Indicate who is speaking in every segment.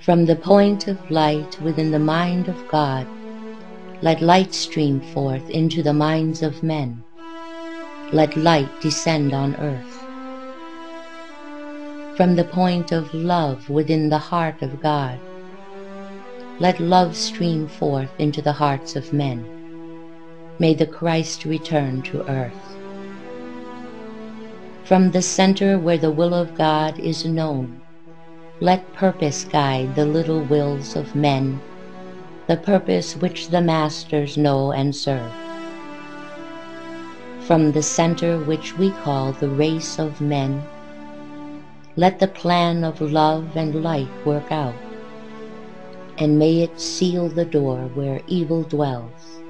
Speaker 1: From the point of light within the mind of God, let light stream forth into the minds of men. Let light descend on earth. From the point of love within the heart of God, let love stream forth into the hearts of men. May the Christ return to earth. From the center where the will of God is known, let purpose guide the little wills of men, the purpose which the masters know and serve. From the center which we call the race of men, let the plan of love and light work out, and may it seal the door where evil dwells.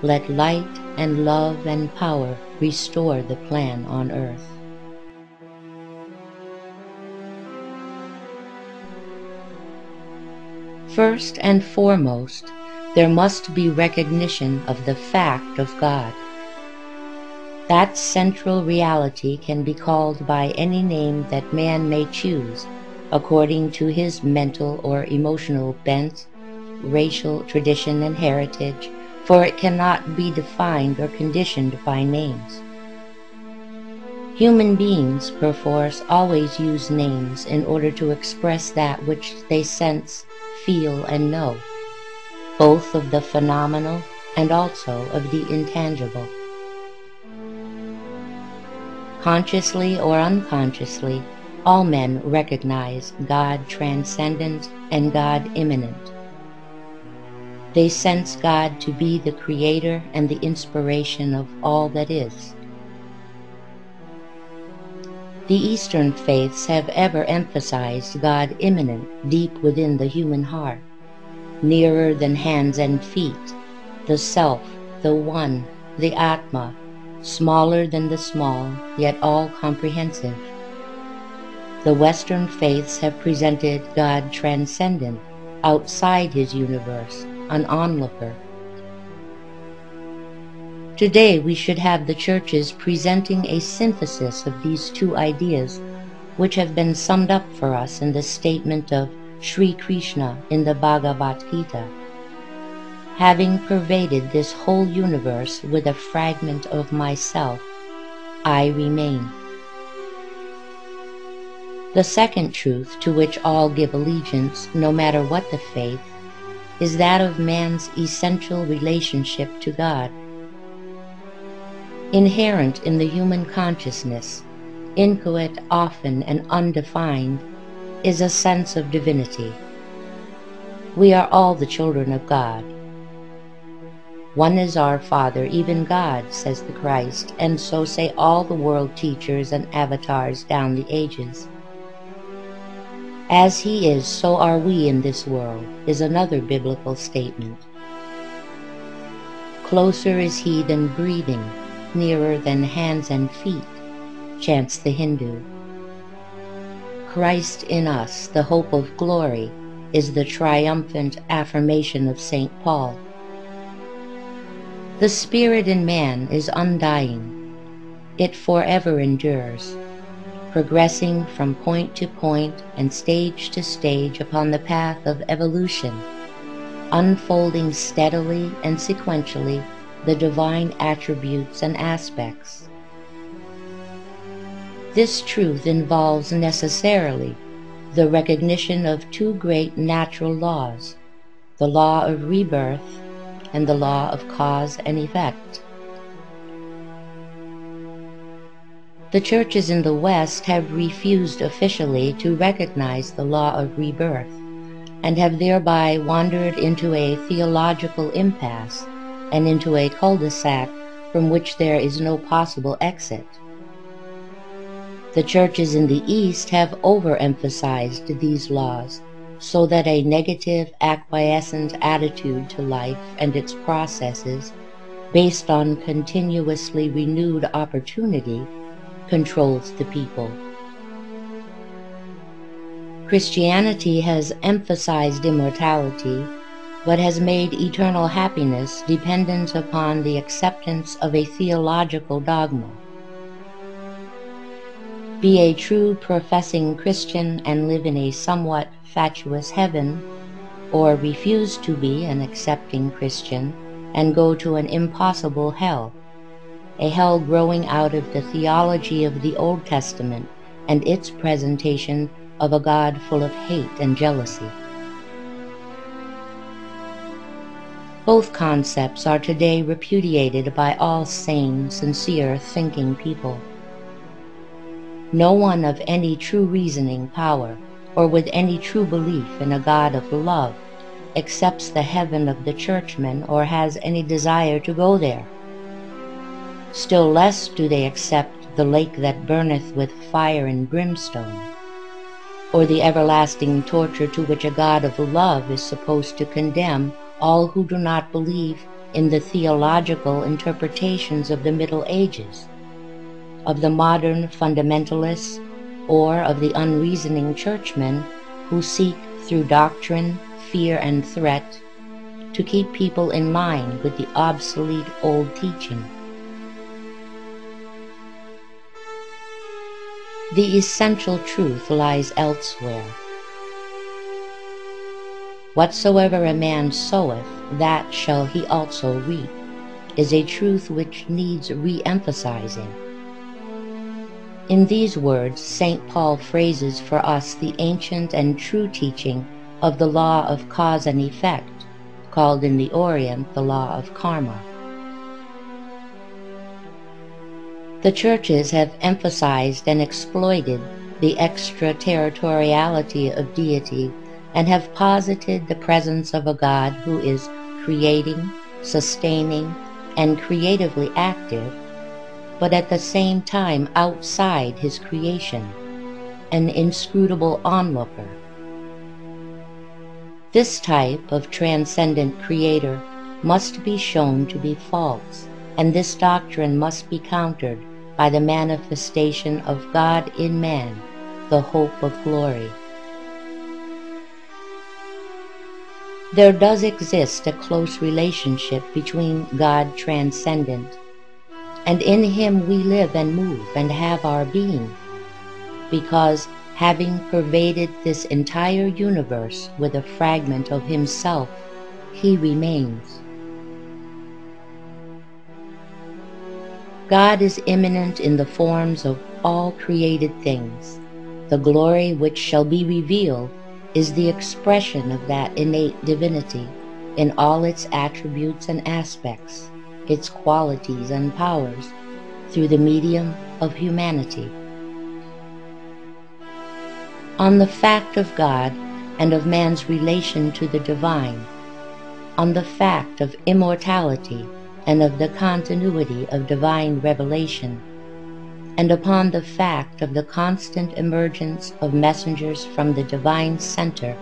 Speaker 1: Let light and love and power restore the plan on earth. First and foremost, there must be recognition of the fact of God. That central reality can be called by any name that man may choose, according to his mental or emotional bent, racial tradition and heritage, for it cannot be defined or conditioned by names. Human beings, perforce, always use names in order to express that which they sense, feel, and know, both of the phenomenal and also of the intangible. Consciously or unconsciously, all men recognize God transcendent and God immanent. They sense God to be the creator and the inspiration of all that is. The Eastern faiths have ever emphasized God immanent deep within the human heart, nearer than hands and feet, the self, the one, the Atma, smaller than the small, yet all-comprehensive. The Western faiths have presented God transcendent, outside his universe, an onlooker. Today we should have the churches presenting a synthesis of these two ideas, which have been summed up for us in the statement of Sri Krishna in the Bhagavad Gita. Having pervaded this whole universe with a fragment of myself, I remain. The second truth to which all give allegiance, no matter what the faith, is that of man's essential relationship to God. Inherent in the human consciousness, inchoate often and undefined, is a sense of divinity. We are all the children of God. One is our Father, even God, says the Christ, and so say all the world teachers and avatars down the ages. As he is, so are we in this world, is another biblical statement. Closer is he than breathing, nearer than hands and feet, chants the Hindu. Christ in us, the hope of glory, is the triumphant affirmation of St. Paul. The spirit in man is undying. It forever endures, progressing from point to point and stage to stage upon the path of evolution, unfolding steadily and sequentially the divine attributes and aspects. This truth involves necessarily the recognition of two great natural laws, the law of rebirth and the law of cause and effect. The churches in the West have refused officially to recognize the law of rebirth, and have thereby wandered into a theological impasse and into a cul-de-sac from which there is no possible exit. The churches in the East have overemphasized these laws, so that a negative, acquiescent attitude to life and its processes, based on continuously renewed opportunity, controls the people. Christianity has emphasized immortality, but has made eternal happiness dependent upon the acceptance of a theological dogma. Be a true professing Christian and live in a somewhat fatuous heaven, or refuse to be an accepting Christian and go to an impossible hell, a hell growing out of the theology of the Old Testament and its presentation of a God full of hate and jealousy. Both concepts are today repudiated by all sane, sincere, thinking people. No one of any true reasoning power, or with any true belief in a God of love, accepts the heaven of the churchmen or has any desire to go there. Still less do they accept the lake that burneth with fire and brimstone, or the everlasting torture to which a God of love is supposed to condemn all who do not believe in the theological interpretations of the Middle Ages, of the modern fundamentalists, or of the unreasoning churchmen who seek through doctrine, fear, and threat to keep people in line with the obsolete old teaching. The essential truth lies elsewhere. Whatsoever a man soweth, that shall he also reap, is a truth which needs re-emphasizing. In these words, St. Paul phrases for us the ancient and true teaching of the law of cause and effect, called in the Orient the law of karma. The churches have emphasized and exploited the extraterritoriality of deity and have posited the presence of a God who is creating, sustaining, and creatively active, but at the same time outside his creation, an inscrutable onlooker. This type of transcendent creator must be shown to be false, and this doctrine must be countered by the manifestation of God in man, the hope of glory. There does exist a close relationship between God transcendent, and in him we live and move and have our being, because having pervaded this entire universe with a fragment of himself, he remains. God is immanent in the forms of all created things. The glory which shall be revealed is the expression of that innate divinity in all its attributes and aspects, its qualities and powers, through the medium of humanity. On the fact of God and of man's relation to the divine, on the fact of immortality and of the continuity of divine revelation, and upon the fact of the constant emergence of messengers from the divine center,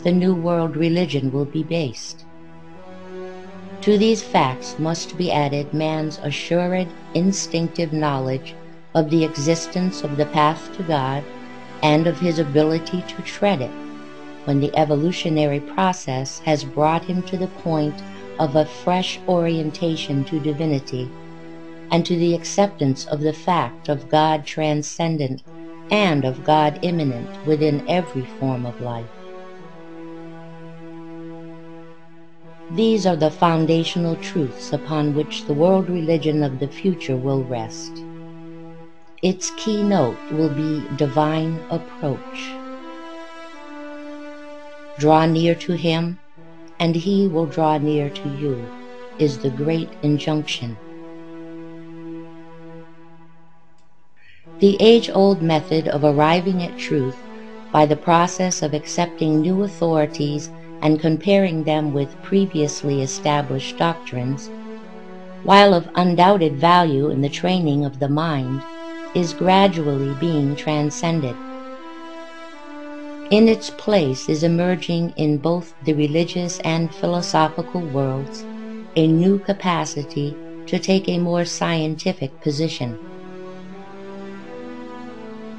Speaker 1: the New World religion will be based. To these facts must be added man's assured, instinctive knowledge of the existence of the path to God and of his ability to tread it, when the evolutionary process has brought him to the point of a fresh orientation to divinity and to the acceptance of the fact of God transcendent and of God immanent within every form of life. These are the foundational truths upon which the world religion of the future will rest. Its keynote will be divine approach. Draw near to him, and he will draw near to you, is the great injunction. The age-old method of arriving at truth by the process of accepting new authorities and comparing them with previously established doctrines, while of undoubted value in the training of the mind, is gradually being transcended. In its place is emerging in both the religious and philosophical worlds a new capacity to take a more scientific position.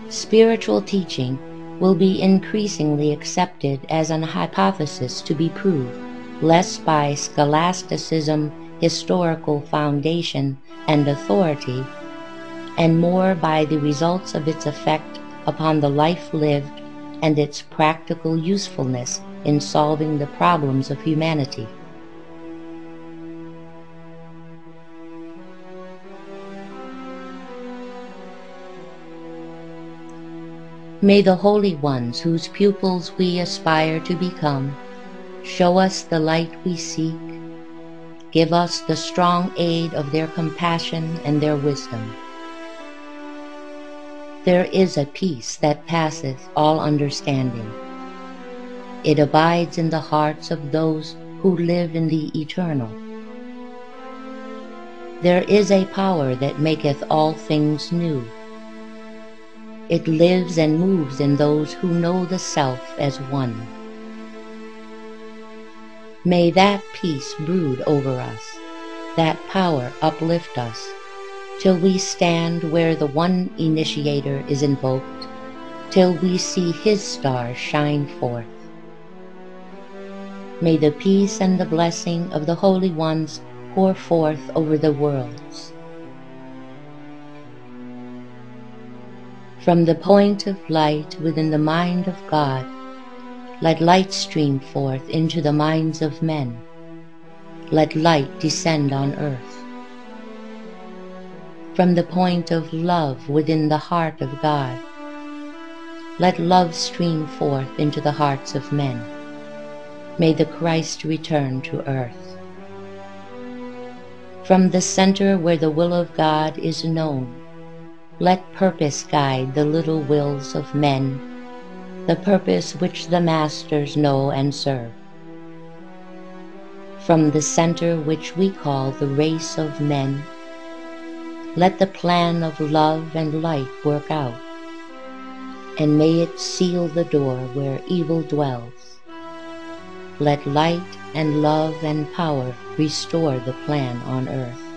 Speaker 1: Spiritual teaching will be increasingly accepted as an hypothesis to be proved, less by scholasticism, historical foundation, and authority, and more by the results of its effect upon the life lived and its practical usefulness in solving the problems of humanity. May the holy ones whose pupils we aspire to become show us the light we seek, give us the strong aid of their compassion and their wisdom. There is a peace that passeth all understanding. It abides in the hearts of those who live in the eternal. There is a power that maketh all things new. It lives and moves in those who know the self as one. May that peace brood over us, that power uplift us, till we stand where the one initiator is invoked, till we see his stars shine forth. May the peace and the blessing of the holy ones pour forth over the worlds. From the point of light within the mind of God, let light stream forth into the minds of men. Let light descend on earth. From the point of love within the heart of God, let love stream forth into the hearts of men. May the Christ return to earth. From the center where the will of God is known, let purpose guide the little wills of men, the purpose which the masters know and serve. From the center which we call the race of men, let the plan of love and light work out, and may it seal the door where evil dwells. Let light and love and power restore the plan on earth.